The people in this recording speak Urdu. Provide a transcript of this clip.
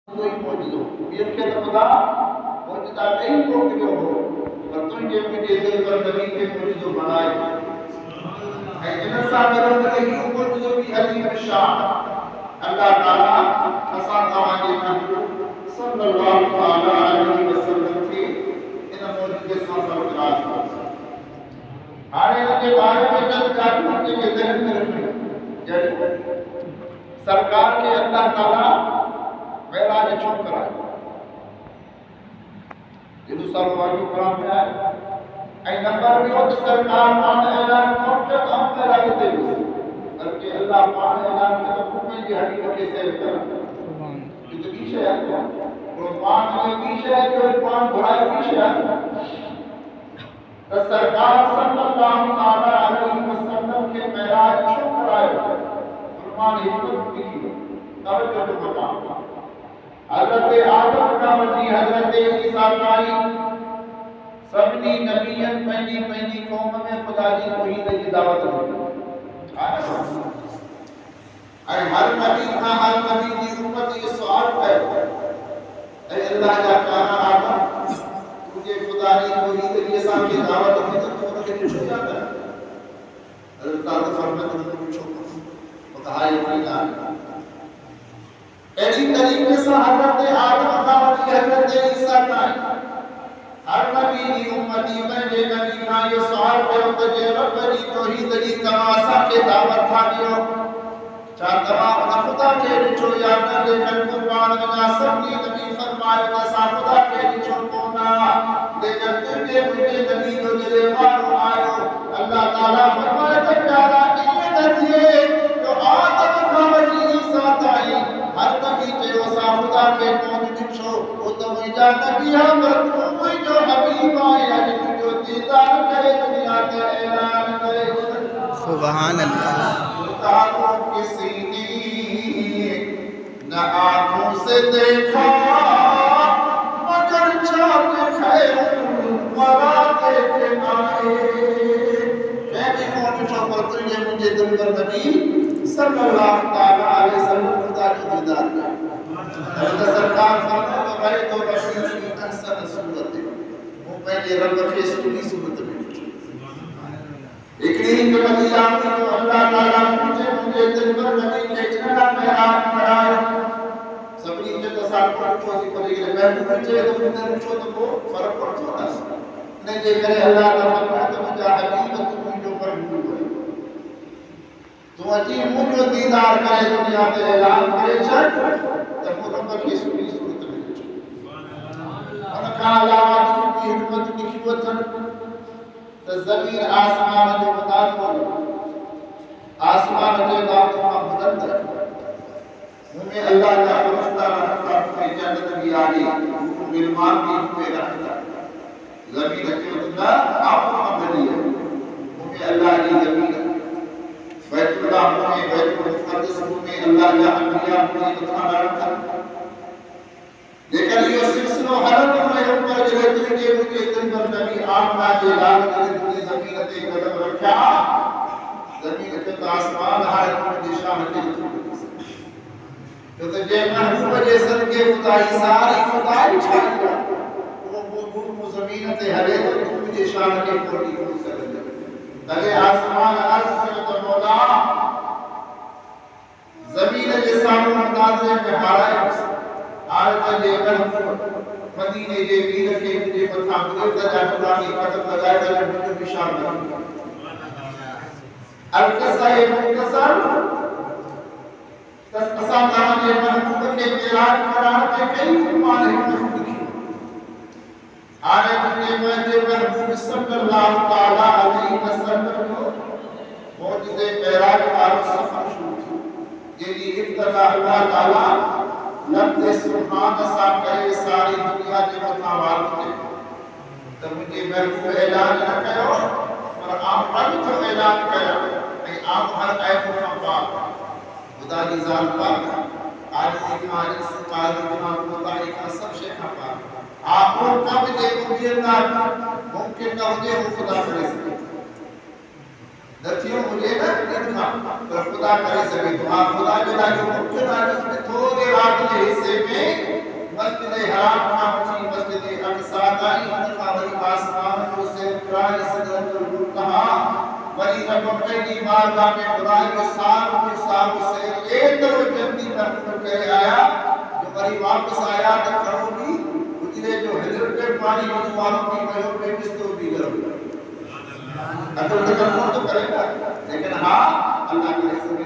کوئی معجزو یہ کہ خدا معجزہ نہیں کو کیوں ہو پر تجھے مجھے دل پر نبی کے معجزو بنائے اے جنت صاحب نے یہ معجزو بھی عظیم شان اللہ تعالی خاصا تمہارے نبی صلی اللہ علیہ وسلم کے ان معجزے سے سرفراز ہو آنے کے بارے میں چند باتیں کے ذہن میں رکھیں جب سرکار کے اللہ تعالی معراج چھوڑ کر آئے یہ دوسرا واقعہ قرآن میں آئے اے نمبر بھی ہو تو سرکار مان اعلان کرتے ہم معراج دے بلکہ اللہ مان اعلان کرتے حکم کی حقیقت سے کرتا یہ تو پیچھے ہے قرآن میں پیچھے ہے کہ قرآن بڑھائے پیچھے ہے تو سرکار صلی اللہ علیہ وسلم کے معراج چھوڑ کر آئے قرآن حکمت کی توجہ کو بتا حضرت آدم کا وجی حضرت عیسیٰ کائی سبنی نبیان پہنی قوم میں خدا جی توحید کی دعوت دی ہر نبی کی امت یہ سوال ہے اے اللہ کا کہا آدم تجھے خدا جی توحید کی سب کی دعوت دی تو تمہیں چھوڑ جاتا ہے حضرت آدم فرماتے ہیں تمہیں چھوڑ کہا یہ نہیں ایسی طریقے سے حضرت آدم کا وجی حضرت عیسیٰ کائی ہر نبی کی امتی میں جے نبی کا یہ سوال کرو تو جے رب جی توحید کی تماسا کے دعوت تھا دیو چاہ تمام خدا کے رچو یا نہ لیکن قربان بنا سبنی نبی فرمائے وسا خدا کے رچو کونا لیکن تجھے مجھے نبی جو جلے مارو آئے اللہ تعالیٰ فرمائے تو پیارا یہ نتیے جو آدم کا وجی عیسیٰ کائی ہر نبی کے وسا خدا کے کون دکھو وہ تو مجھا نبی ہے پر کوئی جو حبیب آئے عجب جو دیدار کرے دنیا کے اعلان کرے سبحان اللہ ستاروں کے سینے نہ آنکھوں سے دیکھا مگر چاک خیر ورا دیکھے آئے کہنے کون دکھو پر تجھے مجھے دل پر نبی صلی اللہ علیہ وسلم خدا کی دیدار کرے حضرت سرکار فرماتے بھائی تو رسول کی احسن صورت ہے وہ پہلے رب کے سنی صورت میں ایک نہیں کہ مدینہ میں تو اللہ تعالیٰ مجھے دل پر نبی کے جنہ میں آج پڑھائے سبنی کے تصال پر چھوٹی پڑے گئے میں مجھے تو مجھے چھوٹا کو فرق پڑ چھوٹا سا نہیں جے کرے اللہ تعالیٰ فرماتے مجھے حبیب تمہیں جو پر ہوئے تو عجیب مجھو دیدار کرے دنیا کے اعلان کرے چھٹ تب وہ رب کی سنی صورت میں چھٹ انکا علاوہ کی حکمت لکھی وطن تو زمین آسمان جو مدار بولو آسمان جو دعوت کا بلند ہے ہمیں اللہ کا فرشتہ رہتا ہے جنت بھی آگے ملمان بھی ہوئے رہتا زمین جو اللہ آپ کو بلی ہے ہمیں اللہ کی زمین بیت اللہ میں بیت المقدس میں اللہ یا انبیاء میں اتنا رکھا لیکن یہ سلسلہ حرم میں اوپر جو ہے تجھے مجھے دن پر نبی آمنا جلال نے زمین تے قدم رکھا زمین کے آسمان ہر کو نشان کے تو تجھے محبوب جیسن کے خدائی ساری خدائی چھائی وہ زمین تے ہرے تو مجھے شان کے کوٹی کو کر دے لگے آسمان عرض سے تو مولا زمین کے سامنے اندازے میں ہارائے آج لے کر مدینے کے ویر کے مجھے بتا مجھے تجا خدا کی قدم لگائے گا مجھے بشار کروں القصہ مختصر قصہ دانے محبوب کے معراج قرار کے کئی فرمان حکمت لکھی آنے مجھے محبوب صلی اللہ تعالی علیہ وسلم کو معجزے معراج کا سفر شروع تھی یہ ابتدا اللہ تعالی لفظ سبحان سا کہے ساری دنیا کے متوال کے تو مجھے محبوب اعلان نہ کرو اور آپ ہر تو اعلان کرو کہ آپ ہر عیب کا پاک خدا کی ذات پاک آج ایک مالک سے قادر بنا خدائی کا سب شے کا پاک آپ کو کب دے ممکن نہ ہو جائے وہ خدا کرے سکے نتیوں مجھے نہ دیکھا پر خدا کرے سکے تو آپ خدا جو ممکن ہے تھوڑے آگے حصے میں حرام کا مچی مسجد اقصا تائی مدخاوی آسمان کو سے پرائی صدرت المنتہا ولی رب پہلی بارگاہ میں برائی کے سال سے ایک طرح جنتی پر کہے آیا جو بری واپس آیا تو کرو بھی اجلے جو حضرت کے پانی وضو والوں کی کہو پہ بستو بھی کرو اگر وہ تو کرے گا لیکن ہاں اللہ کے رسول